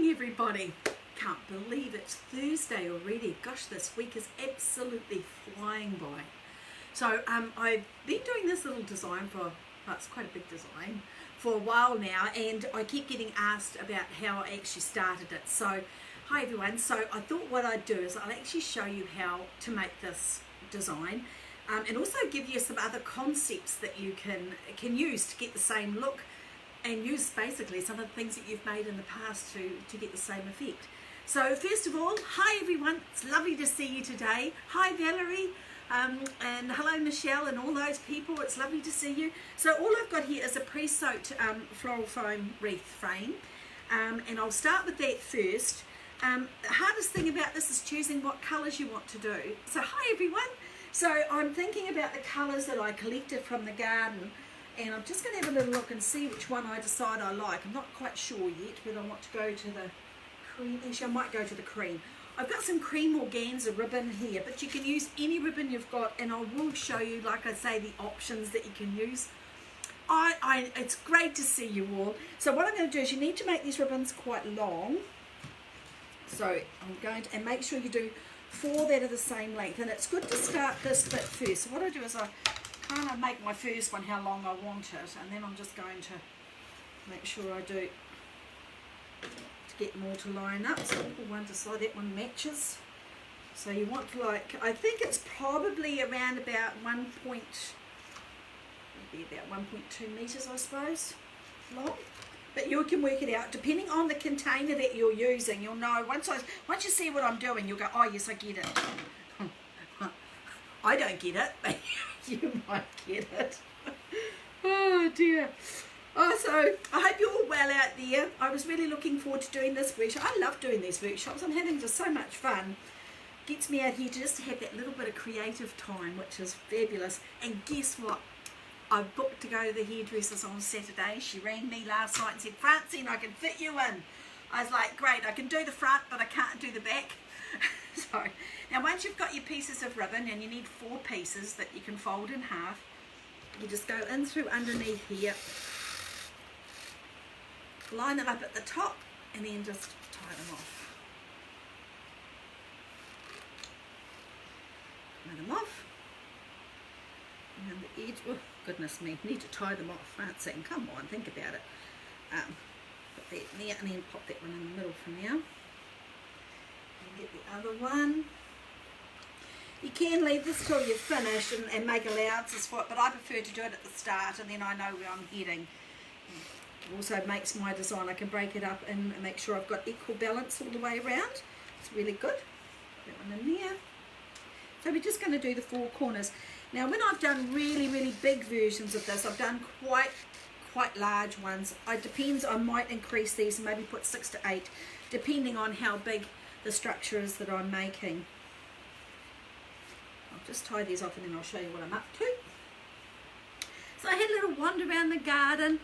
morning, everybody. Can't believe it's Thursday already. Gosh, this week is absolutely flying by. So I've been doing this little design for, well, it's quite a big design, for a while now, and I keep getting asked about how I actually started it. So hi everyone. So I thought what I'd do is I'll actually show you how to make this design, and also give you some other concepts that you can use to get the same look, and use basically some of the things that you've made in the past to get the same effect. So first of all, hi everyone, it's lovely to see you today. Hi Valerie, and hello Michelle and all those people, it's lovely to see you. So all I've got here is a pre-soaked floral foam wreath frame, and I'll start with that first. The hardest thing about this is choosing what colours you want to do. So hi everyone, so I'm thinking about the colours that I collected from the garden, and I'm just going to have a little look and see which one I decide I like. I'm not quite sure yet whether I want to go to the cream. Actually, I might go to the cream. I've got some cream organza ribbon here, but you can use any ribbon you've got, and I will show you, like I say, the options that you can use. It's great to see you all. So what I'm going to do is you need to make these ribbons quite long. So I'm going to, and make sure you do 4 that are the same length, and it's good to start this bit first. So what I do is I kind of make my first one how long I want it, and then I'm just going to make sure I do to get them all to line up. So I'll put one to side, that one matches. So you want to, like, I think it's probably around about 1.2 meters, I suppose, long. But you can work it out depending on the container that you're using. You'll know once you see what I'm doing, you'll go, oh yes, I get it. I don't get it, but you might get it. Oh dear. Oh, so I hope you're all well out there. I was really looking forward to doing this workshop. I love doing these workshops. I'm having just so much fun. Gets me out here just to have that little bit of creative time, which is fabulous. And guess what? I booked to go to the hairdressers on Saturday. She rang me last night and said, Francine, I can fit you in. I was like, great, I can do the front, but I can't do the back. So now once you've got your pieces of ribbon, and you need 4 pieces that you can fold in half, you just go in through underneath here, line them up at the top, and then just tie them off. Tie them off. And then the edge, oh goodness me, need to tie them off, Francine, come on, think about it. Put that there, and then pop that one in the middle for now. And get the other one. You can leave this till you've finished and make allowances for it, but I prefer to do it at the start, and then I know where I'm heading. It also makes my design, I can break it up and make sure I've got equal balance all the way around. It's really good. Put that one in there. So we're just going to do the 4 corners. Now when I've done really, really big versions of this, I've done quite large ones. It depends, I might increase these and maybe put 6 to 8, depending on how big the structure is that I'm making. I'll just tie these off and then I'll show you what I'm up to. So I had a little wander around the garden.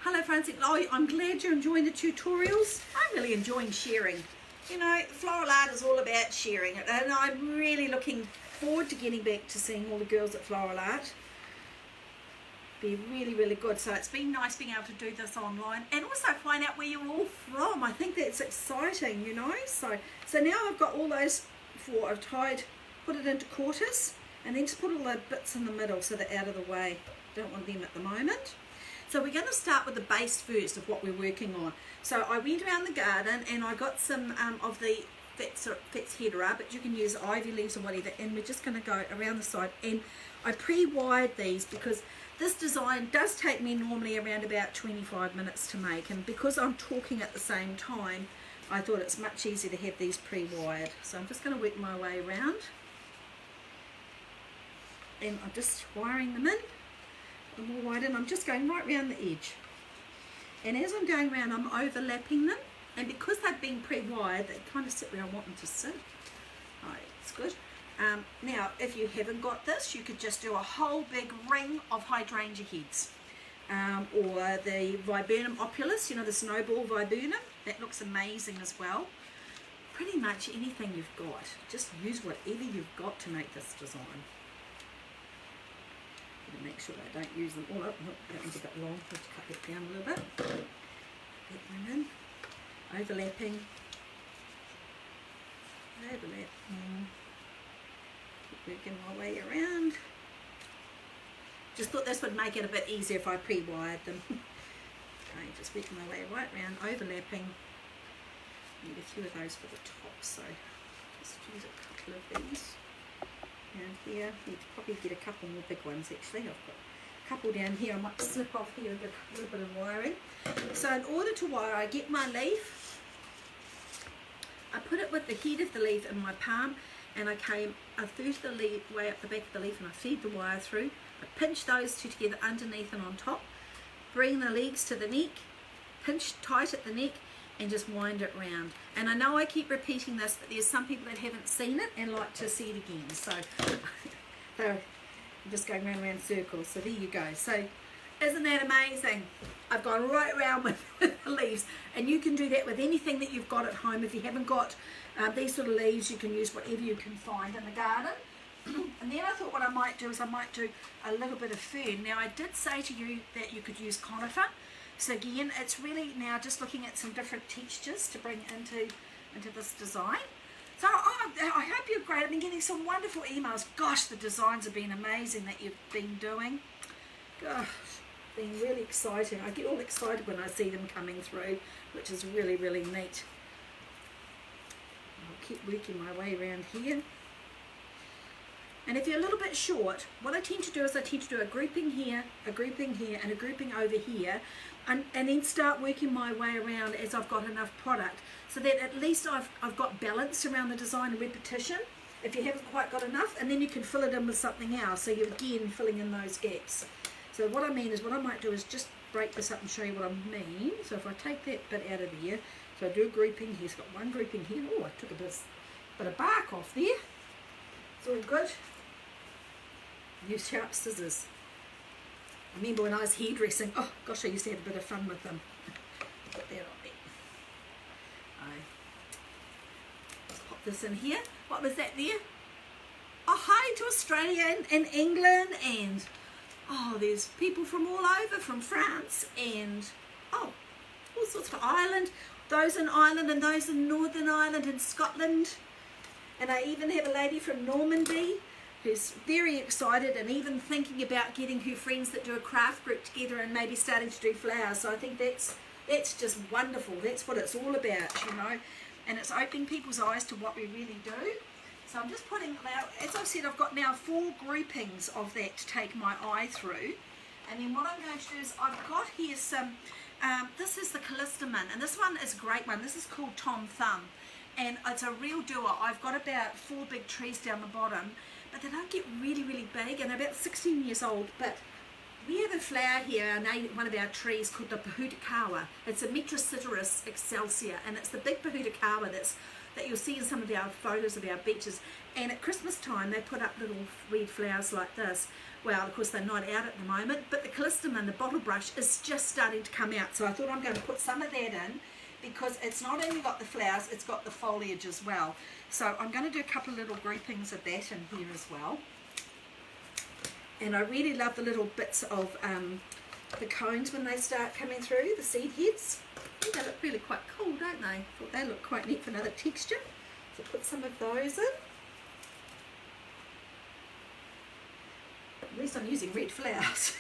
Hello Francine, oh, I'm glad you're enjoying the tutorials. I'm really enjoying sharing. You know, floral art is all about sharing it, and I'm really looking forward to getting back to seeing all the girls at Floral Art. Be really, really good. So it's been nice being able to do this online and also find out where you're all from. I think that's exciting, you know. So now I've got all those 4. I've tied, put it into quarters, and then just put all the bits in the middle so they're out of the way. Don't want them at the moment. So we're going to start with the base first of what we're working on. So I went around the garden and I got some of the Fats header, but you can use ivy leaves or whatever, and we're just going to go around the side, and I pre-wired these because this design does take me normally around about 25 minutes to make, and because I'm talking at the same time, I thought it's much easier to have these pre-wired. So I'm just going to work my way around, and I'm just wiring them in. I'm all wide, and I'm just going right round the edge, and as I'm going around I'm overlapping them, and because they've been pre-wired, they kind of sit where I want them to sit. Right, it's good. Now if you haven't got this, you could just do a whole big ring of hydrangea heads, or the viburnum opulus, you know, the snowball viburnum, that looks amazing as well. Pretty much anything you've got, just use whatever you've got to make this design. Make sure I don't use them all up. Oh, that one's a bit long, let's cut that down a little bit. That one in. overlapping, keep working my way around. Just thought this would make it a bit easier if I pre-wired them. Okay, just working my way right around, overlapping. Need a few of those for the top, so just use a couple of these down here. Need to probably get a couple more big ones actually. I've got a couple down here. I might slip off here and get a little bit of wiring. So in order to wire, I get my leaf, I put it with the head of the leaf in my palm, and I thread the leaf way up the back of the leaf and I feed the wire through. I pinch those two together underneath and on top, bring the legs to the neck, pinch tight at the neck, and just wind it round. And I know I keep repeating this, but there's some people that haven't seen it and like to see it again. So I'm just going round and round circles. So there you go. So isn't that amazing? I've gone right around with the leaves, and you can do that with anything that you've got at home. If you haven't got these sort of leaves, you can use whatever you can find in the garden. And then I thought what I might do is I might do a little bit of fern. Now I did say to you that you could use conifer. So again, it's really now just looking at some different textures to bring into this design. So I hope you're great. I've been getting some wonderful emails. Gosh, the designs have been amazing that you've been doing. Gosh, been really exciting. I get all excited when I see them coming through, which is really, really neat. I'll keep working my way around here. And if you're a little bit short, what I tend to do is I tend to do a grouping here, a grouping here, and a grouping over here, and then start working my way around as I've got enough product, so that at least I've got balance around the design and repetition if you haven't quite got enough, and then you can fill it in with something else, so you're again filling in those gaps. So what I mean is, what I might do is just break this up and show you what I mean. So if I take that bit out of there, so I do a grouping here, it's got one grouping here. Oh, I took a bit of bark off there. It's all good. Use sharp scissors. I remember when I was hairdressing, oh gosh, I used to have a bit of fun with them. Put that on there. Let's pop this in here. What was that there? Oh, hi to Australia and England, and oh, there's people from all over, from France and oh, all sorts of Ireland. Those in Ireland and those in Northern Ireland and Scotland. And I even have a lady from Normandy who's very excited and even thinking about getting her friends that do a craft group together and maybe starting to do flowers. So I think that's just wonderful. That's what it's all about, you know, and it's opening people's eyes to what we really do. So I'm just putting, now, as I said, I've got now 4 groupings of that to take my eye through. And then what I'm going to do is I've got here some, this is the callistemon, and this one is a great one. This is called Tom Thumb, and it's a real doer. I've got about 4 big trees down the bottom, but they don't get really, really big, and they're about 16 years old. But we have a flower here, one of our trees, called the Pahutakawa. It's a Metrosideros excelsior, and it's the big Pahutakawa that you'll see in some of our photos of our beaches. And at Christmas time, they put up little red flowers like this. Well, of course, they're not out at the moment, but the callistemon, the bottle brush, is just starting to come out. So I thought I'm going to put some of that in, because it's not only got the flowers, it's got the foliage as well. So I'm going to do a couple of little groupings of that in here as well. And I really love the little bits of the cones when they start coming through, the seed heads. I think they look really quite cool, don't they? I thought they look quite neat for another texture. So put some of those in. At least I'm using red flowers.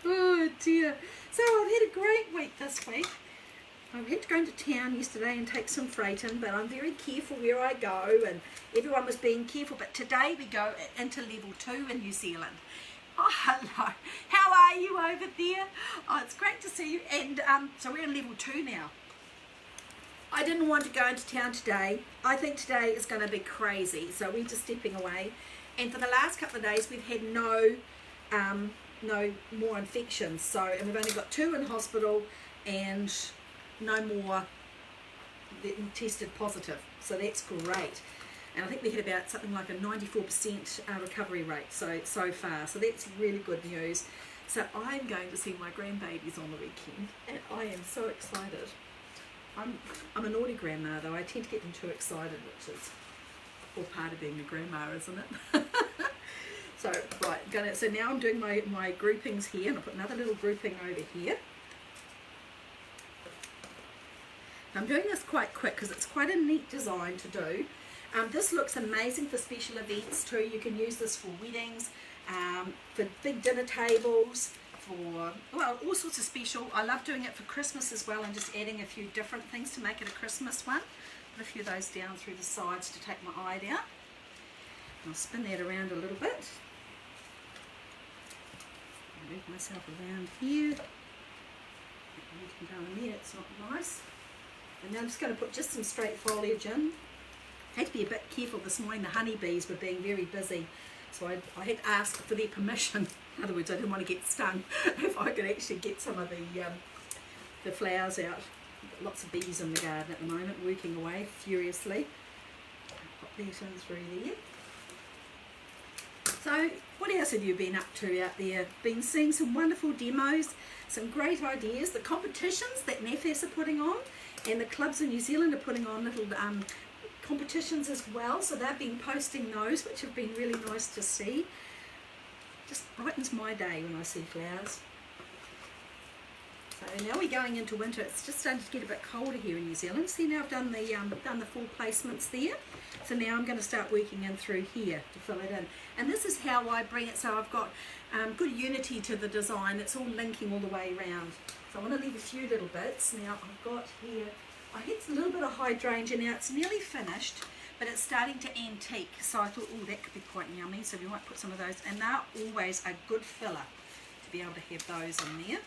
Oh dear. So I've had a great week this week. I had to go into town yesterday and take some freight in, but I'm very careful where I go, and everyone was being careful. But today we go into level 2 in New Zealand. Oh, hello. How are you over there? Oh, it's great to see you. And so we're in level 2 now. I didn't want to go into town today. I think today is going to be crazy. So we're just stepping away. And for the last couple of days, we've had no more infections. So, and we've only got 2 in hospital and no more tested positive. So that's great. And I think we had about something like a 94% recovery rate so far. So that's really good news. So I'm going to see my grandbabies on the weekend, and I am so excited. I'm a naughty grandma though. I tend to get them too excited, which is all part of being a grandma, isn't it? So right, so now I'm doing my groupings here, and I'll put another little grouping over here. I'm doing this quite quick because it's quite a neat design to do. This looks amazing for special events too. You can use this for weddings, for big dinner tables, for, well, all sorts of special. I love doing it for Christmas as well and just adding a few different things to make it a Christmas one. Put a few of those down through the sides to take my eye out. I'll spin that around a little bit. I'll move myself around here. That can go in there, it's not nice. And now I'm just going to put just some straight foliage in. I had to be a bit careful this morning. The honeybees were being very busy, so I had to ask for their permission. In other words, I didn't want to get stung. If I could actually get some of the flowers out. Got lots of bees in the garden at the moment, working away furiously. Pop that in through there. So, what else have you been up to out there? Been seeing some wonderful demos, some great ideas. The competitions that NFAS are putting on, and the clubs in New Zealand are putting on little competitions as well. So they've been posting those, which have been really nice to see. Just brightens my day when I see flowers. So now we're going into winter. It's just starting to get a bit colder here in New Zealand. See, now I've done the full placements there. So now I'm going to start working in through here to fill it in. And this is how I bring it. So I've got good unity to the design. It's all linking all the way around. So I want to leave a few little bits. Now I've got here, I had a little bit of hydrangea. Now it's nearly finished, but it's starting to antique. So I thought, oh, that could be quite yummy. So we might put some of those. And they're always a good filler to be able to have those in there.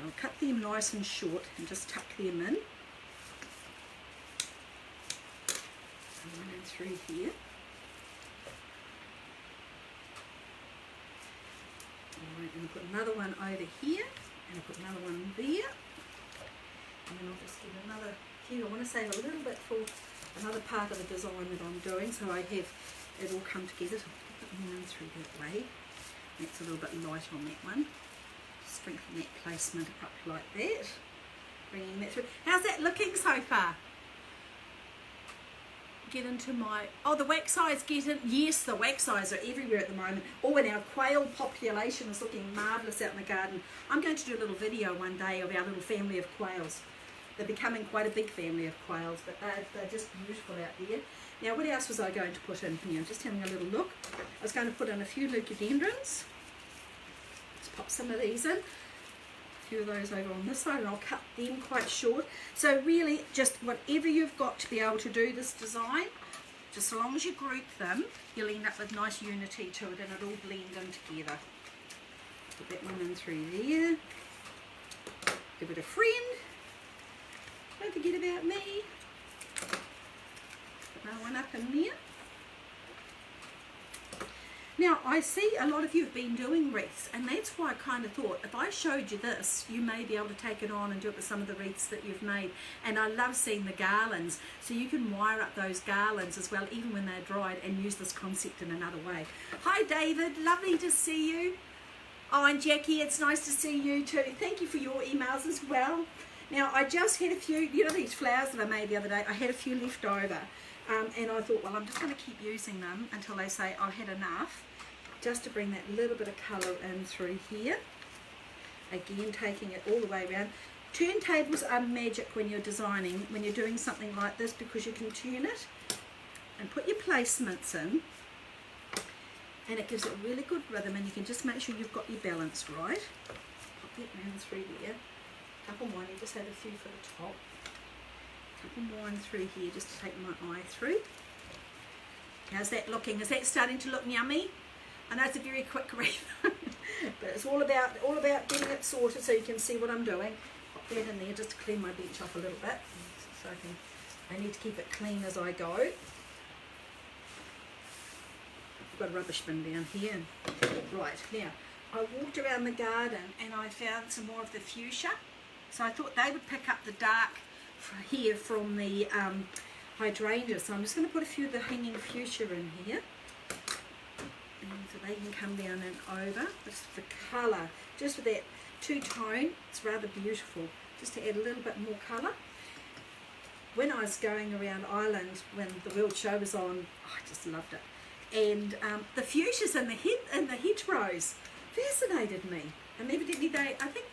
I'll cut them nice and short and just tuck them in. And then through here. Alright, and I'll put another one over here, and I'll put another one there. And then I'll just get another few. I want to save a little bit for another part of the design that I'm doing, so I have it all come together. So I'll put them in through that way. That's a little bit light on that one. Strengthen that placement up like that, bringing that through. How's that looking so far? Get into my, oh, the wax eyes get in. Yes, the wax eyes are everywhere at the moment. Oh, and our quail population is looking marvellous out in the garden. I'm going to do a little video one day of our little family of quails. They're becoming quite a big family of quails, but they're just beautiful out there. Now, what else was I going to put in here? Just having a little look. I was going to put in a few leucodendrons. Pop some of these in, a few of those over on this side, and I'll cut them quite short. So really just whatever you've got to be able to do this design, just so long as you group them, you'll end up with nice unity to it and it'll all blend in together. Put that one in through there. Give it a friend. Don't forget about me. Put another one up in there. Now, I see a lot of you have been doing wreaths, and that's why I kind of thought, if I showed you this, you may be able to take it on and do it with some of the wreaths that you've made. And I love seeing the garlands, so you can wire up those garlands as well, even when they're dried, and use this concept in another way. Hi, David. Lovely to see you. Oh, and Jackie, it's nice to see you too. Thank you for your emails as well. Now, I just had a few, you know these flowers that I made the other day, I had a few left over. And I thought, well, I'm just going to keep using them until they say I've had enough, just to bring that little bit of colour in through here. Again, taking it all the way around. Turntables are magic when you're designing, when you're doing something like this, because you can turn it and put your placements in, and it gives it a really good rhythm, and you can just make sure you've got your balance right. Pop that round through there. Couple more, you just had a few for the top. Couple more in through here just to take my eye through. How's that looking? Is that starting to look yummy? I know it's a very quick wreath, but it's all about getting it sorted so you can see what I'm doing. Pop that in there just to clean my bench off a little bit, so I need to keep it clean as I go. I've got a rubbish bin down here. Right, now I walked around the garden and I found some more of the fuchsia, so I thought they would pick up the dark here from the hydrangea. So I'm just going to put a few of the hanging fuchsia in here, and so they can come down and over. Just the colour, just with that two-tone, it's rather beautiful, just to add a little bit more colour. When I was going around Ireland when the World Show was on, I just loved it. And the fuchsias in the hedgerows fascinated me. And evidently I think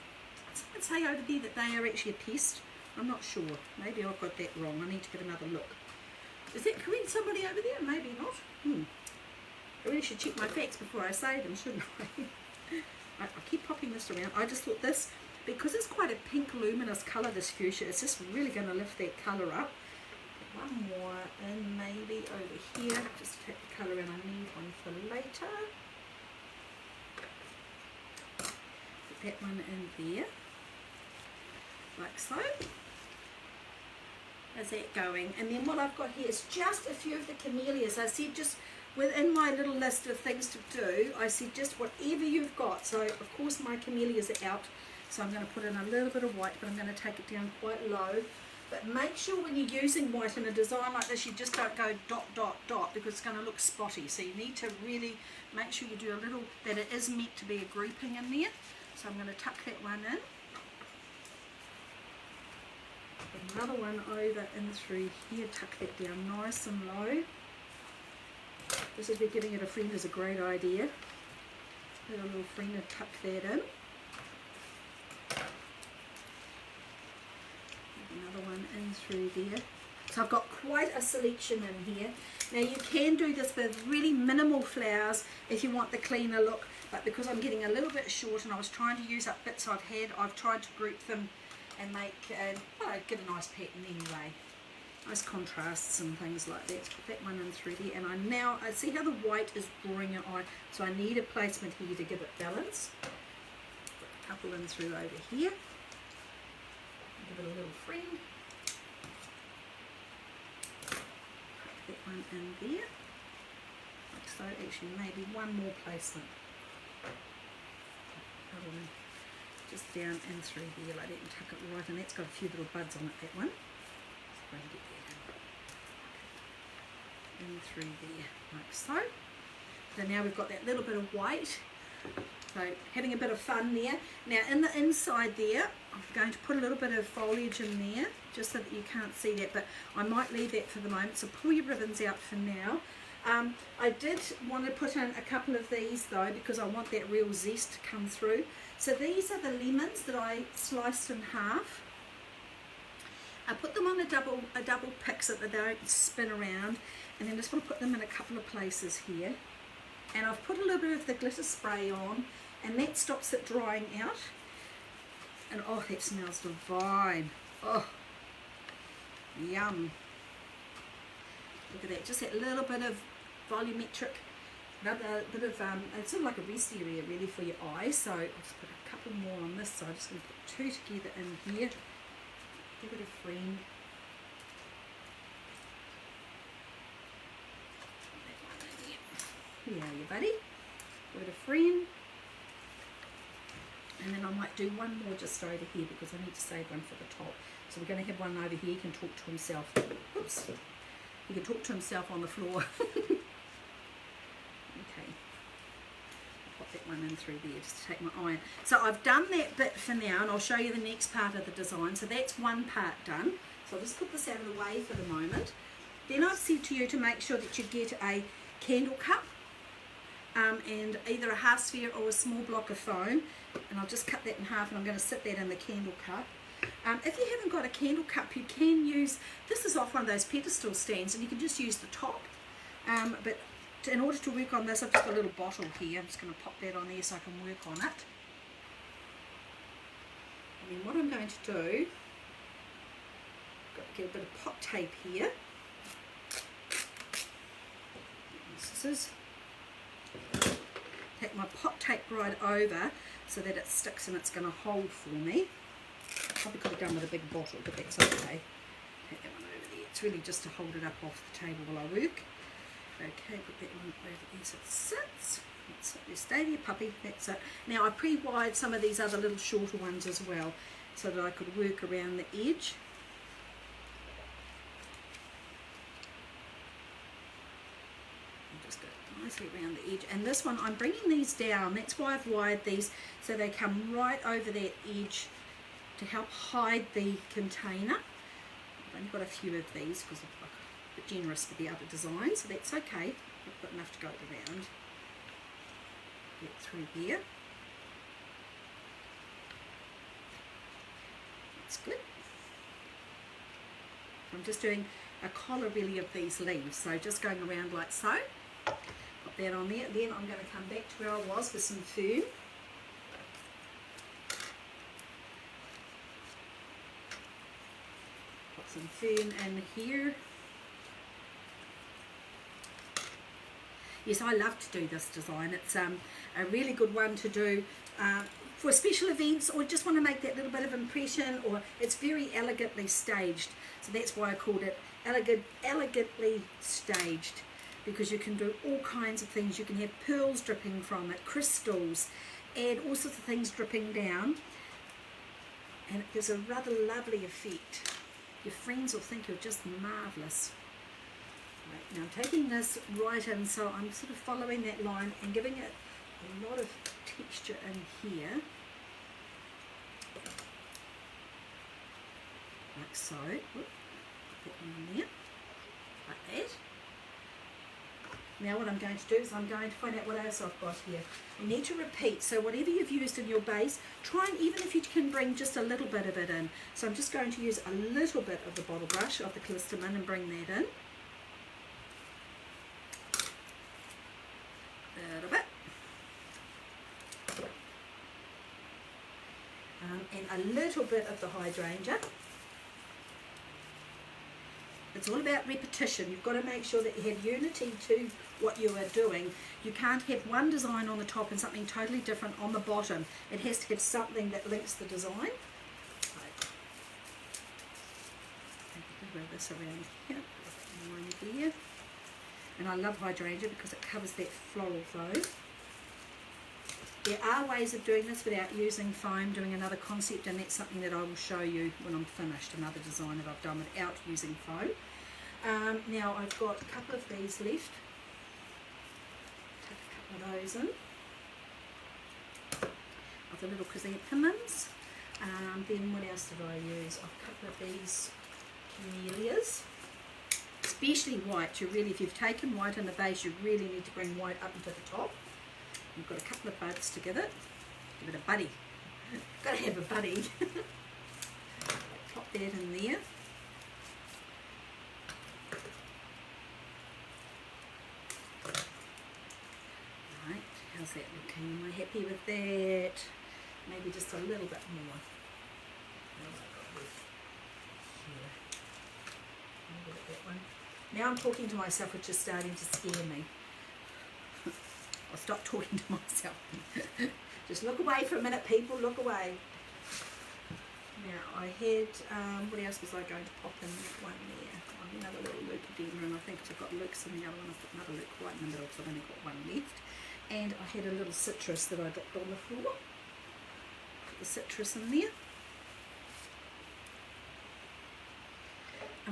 someone say over there that they are actually a pest I'm not sure. Maybe I've got that wrong. I need to give another look. Is that correct? Somebody over there? Maybe not. I really should check my facts before I say them, shouldn't I? I keep popping this around. I just thought this, because it's quite a pink luminous colour, this fuchsia, it's just really going to lift that colour up. One more in maybe over here, just to take the colour in. I need one for later. Put that one in there, like so. How's that going? And then what I've got here is just a few of the camellias. I said just within my little list of things to do, I said just whatever you've got. So of course my camellias are out, so I'm going to put in a little bit of white, but I'm going to take it down quite low. But make sure when you're using white in a design like this, you just don't go dot, dot, dot, because it's going to look spotty. So you need to really make sure you do a little, that it is meant to be a grouping in there. So I'm going to tuck that one in. Put another one over in through here, tuck that down nice and low. This is where giving it a friend is a great idea. Let a little friend and tuck that in. Another one in through there. So I've got quite a selection in here. Now you can do this with really minimal flowers if you want the cleaner look, but because I'm getting a little bit short and I was trying to use up bits I've had, I've tried to group them and make, well, give a nice pattern anyway. Nice contrasts and things like that. Put that one in through there, and I see how the white is drawing it on, so I need a placement here to give it balance. Put a couple in through over here. Give it a little friend. Put that one in there. Like so, actually maybe one more placement. Other one just down in through there like that and tuck it right in. That's got a few little buds on it, that one. Just try and get that in through there, like so. So now we've got that little bit of white. So having a bit of fun there. Now in the inside there, I'm going to put a little bit of foliage in there, just so that you can't see that, but I might leave that for the moment. So pull your ribbons out for now. I did want to put in a couple of these though, because I want that real zest to come through. So these are the lemons that I sliced in half. I put them on a double pick so that they don't spin around, and then just want to put them in a couple of places here. And I've put a little bit of the glitter spray on, and that stops it drying out. And oh, that smells divine. Oh, yum. Look at that, just that little bit of volumetric, another bit of, it's sort of like a rest area really for your eyes. So I'll just put a couple more on this side. I'm just going to put two together in here. Give it a friend. Here are you, buddy. Give it a friend. And then I might do one more just over here because I need to save one for the top. So we're going to have one over here. He can talk to himself. Oops. He can talk to himself on the floor. Okay. I'll pop that one in through there just to take my iron. So I've done that bit for now, and I'll show you the next part of the design. So that's one part done. So I'll just put this out of the way for the moment. Then I've said to you to make sure that you get a candle cup. And either a half sphere or a small block of foam, and I'll just cut that in half, and I'm going to sit that in the candle cup. If you haven't got a candle cup, you can use, this is off one of those pedestal stands, and you can just use the top, but in order to work on this, I've just got a little bottle here. I'm just going to pop that on there so I can work on it. And then what I'm going to do, got to get a bit of pop tape here, scissors. Take my pop tape right over so that it sticks and it's going to hold for me. Probably could have done with a big bottle, but that's okay. Take that one over there. It's really just to hold it up off the table while I work. Okay, put that one over there so it sits. That's it. There, stay there, puppy. That's it. Now I pre-wired some of these other little shorter ones as well, so that I could work around the edge. Nicely around the edge, and this one I'm bringing these down. That's why I've wired these so they come right over that edge to help hide the container. I've only got a few of these because I'm a bit generous with the other design, so that's okay. I've got enough to go around. Get through here. That's good. I'm just doing a collar really of these leaves, so just going around like so. Put that on there. Then I'm going to come back to where I was with some fern. Put some fern in here. Yes, I love to do this design. It's a really good one to do for special events, or just want to make that little bit of impression, or it's very elegantly staged. So that's why I called it elegantly staged, because you can do all kinds of things. You can have pearls dripping from it, crystals, and all sorts of things dripping down, and it gives a rather lovely effect. Your friends will think you're just marvellous. Right, now I'm taking this right in, so I'm sort of following that line and giving it a lot of texture in here, like so. Whoop, put that in there, like that. Now what I'm going to do is I'm going to find out what else I've got here. You need to repeat, so whatever you've used in your base, try and, even if you can bring just a little bit of it in. So I'm just going to use a little bit of the bottle brush of the Callistemon and bring that in. A little bit. And a little bit of the hydrangea. It's all about repetition. You've got to make sure that you have unity to what you are doing. You can't have one design on the top and something totally different on the bottom. It has to have something that links the design. Right. Move this around here, line here. And I love hydrangea because it covers that floral flow. There are ways of doing this without using foam, doing another concept, and that's something that I will show you when I'm finished, another design that I've done without using foam. Now I've got a couple of these left. Take a couple of those in. Of the little chrysanthemums. Then what else did I use? A couple of these camellias. Especially white. You really, if you've taken white in the base, you really need to bring white up into the top. You've got a couple of buds to give it. Give it a buddy. Got to have a buddy. Pop that in there. Right, how's that looking? Am I happy with that? Maybe just a little bit more. That one. Now I'm talking to myself, which is starting to scare me. I'll stop talking to myself. Just look away for a minute, people, look away. Now I had, what else was I going to pop in that one there? Oh, another little leucadema, and I think I've got leucs in the other one. I've got another leuc right in the middle, because I've only got one left. And I had a little citrus that I dropped on the floor. Put the citrus in there.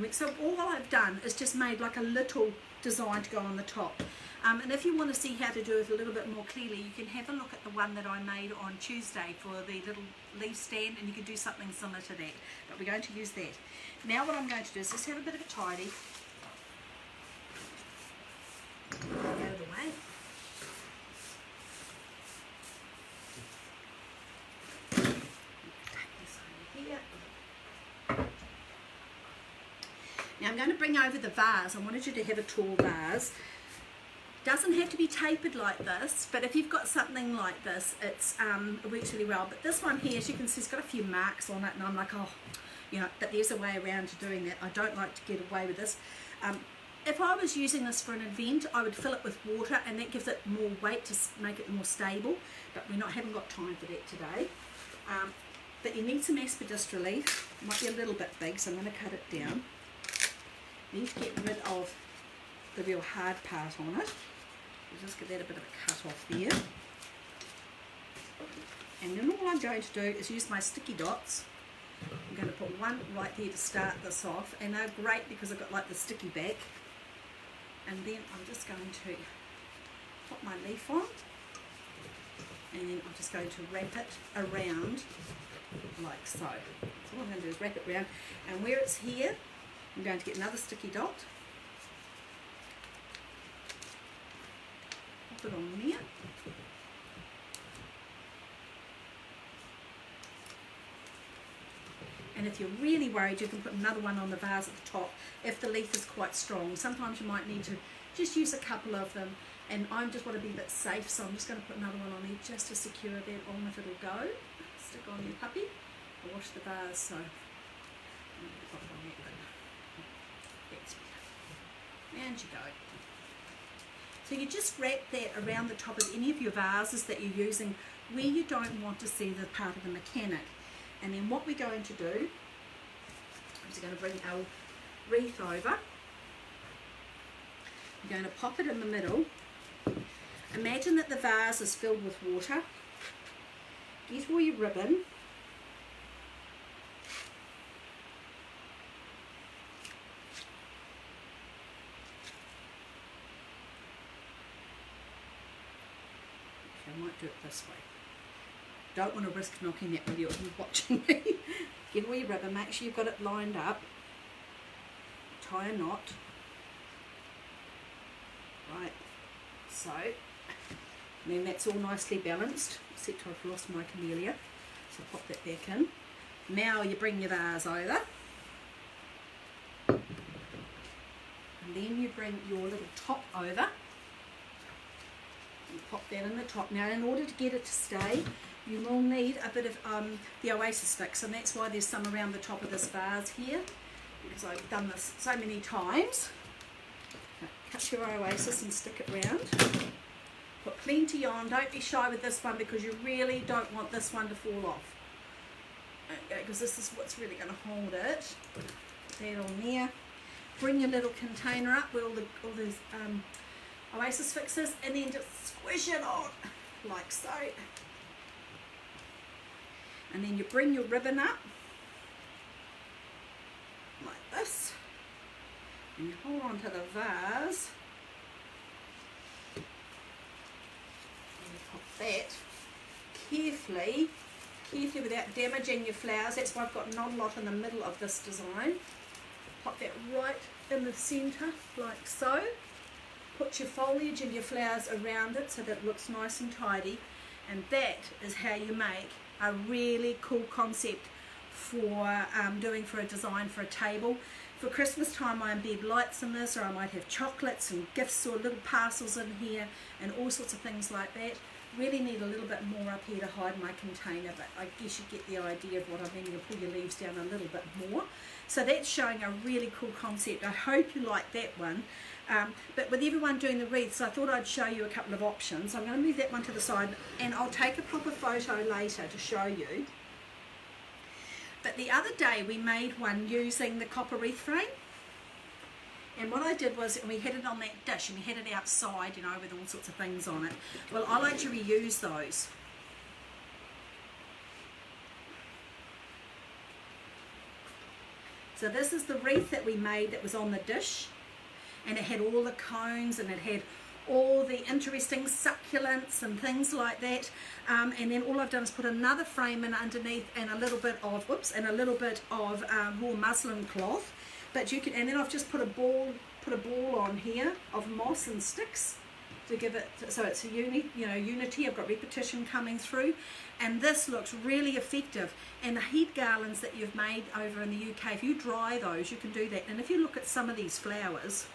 So all I've done is just made like a little design to go on the top. And if you want to see how to do it a little bit more clearly, you can have a look at the one that I made on Tuesday for the little leaf stand, and you can do something similar to that. But we're going to use that. Now what I'm going to do is just have a bit of a tidy. Out of the way. Take this over here. Now I'm going to bring over the vase. I wanted you to have a tall vase. Doesn't have to be tapered like this, but if you've got something like this, it works really well. But this one here, as you can see, it's got a few marks on it, and I'm like, oh, you know, but there's a way around to doing that. I don't like to get away with this. If I was using this for an event, I would fill it with water, and that gives it more weight to make it more stable, but haven't got time for that today. But you need some aspidistra leaf. It might be a little bit big, so I'm going to cut it down. You need to get rid of the real hard part on it. We'll just get that a bit of a cut off there. And then all I'm going to do is use my sticky dots. I'm going to put one right there to start this off, and they're great because I've got like the sticky back. And then I'm just going to put my leaf on, and then I'm just going to wrap it around like so. So what I'm going to do is wrap it around, and where it's here, I'm going to get another sticky dot. Put it on there. And if you're really worried, you can put another one on the vase at the top if the leaf is quite strong. Sometimes you might need to just use a couple of them, and I just want to be a bit safe, so I'm just going to put another one on there just to secure that on if it'll go. Stick on your puppy. I'll wash the vase, so pop it on there. That's better. And you go. So you just wrap that around the top of any of your vases that you're using where you don't want to see the part of the mechanic. And then what we're going to do is we're going to bring our wreath over. We're going to pop it in the middle. Imagine that the vase is filled with water. Get all your ribbon. I might do it this way. Don't want to risk knocking that with you if you're watching me. Get all your ribbon, make sure you've got it lined up. Tie a knot. Right, so, and then that's all nicely balanced, except I've lost my camellia, so pop that back in. Now you bring your vase over, and then you bring your little top over. You pop that in the top. Now in order to get it to stay, you will need a bit of the oasis sticks, and that's why there's some around the top of this vase here, because I've done this so many times. Cut your oasis and stick it round. Put plenty on. Don't be shy with this one because you really don't want this one to fall off. Okay, because this is what's really going to hold it. Put that on there. Bring your little container up with all these oasis fixes, and then just squish it on like so. And then you bring your ribbon up like this. And you hold on to the vase, and you pop that carefully without damaging your flowers. That's why I've got not a lot in the middle of this design. Pop that right in the centre like so. Put your foliage and your flowers around it so that it looks nice and tidy, and that is how you make a really cool concept for doing for a design for a table. For Christmas time I embed lights in this, or I might have chocolates and gifts or little parcels in here and all sorts of things like that. Really need a little bit more up here to hide my container, but I guess you get the idea of what I mean. You'll pull your leaves down a little bit more. So that's showing a really cool concept. I hope you like that one. But with everyone doing the wreaths, I thought I'd show you a couple of options. I'm going to move that one to the side, and I'll take a proper photo later to show you. But the other day we made one using the copper wreath frame, and what I did was we had it on that dish and we had it outside, you know, with all sorts of things on it. Well, I like to reuse those. So this is the wreath that we made that was on the dish, and it had all the cones and it had all the interesting succulents and things like that, and then all I've done is put another frame in underneath and a little bit of raw muslin cloth. But you can, and then I've just put a ball on here of moss and sticks to give it, so it's a unity. I've got repetition coming through, and this looks really effective. And the heat garlands that you've made over in the UK, if you dry those, you can do that. And if you look at some of these flowers,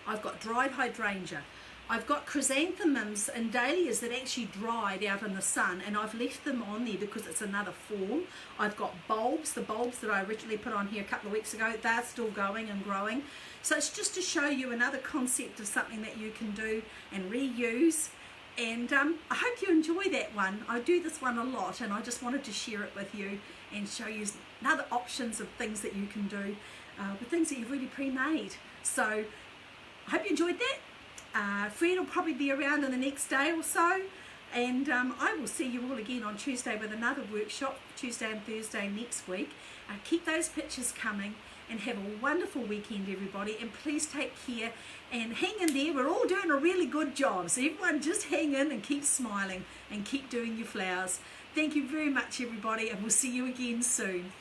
I've got dried hydrangea, I've got chrysanthemums and dahlias that actually dried out in the sun, and I've left them on there because it's another form. I've got bulbs, the bulbs that I originally put on here a couple of weeks ago, they're still going and growing. So it's just to show you another concept of something that you can do and reuse. And I hope you enjoy that one. I do this one a lot, and I just wanted to share it with you and show you other options of things that you can do with things that you've really pre-made. So I hope you enjoyed that. Fred will probably be around in the next day or so, and I will see you all again on Tuesday with another workshop, Tuesday and Thursday next week. Keep those pictures coming, and have a wonderful weekend, everybody, and please take care and hang in there. We're all doing a really good job, so everyone just hang in and keep smiling and keep doing your flowers. Thank you very much, everybody, and we'll see you again soon.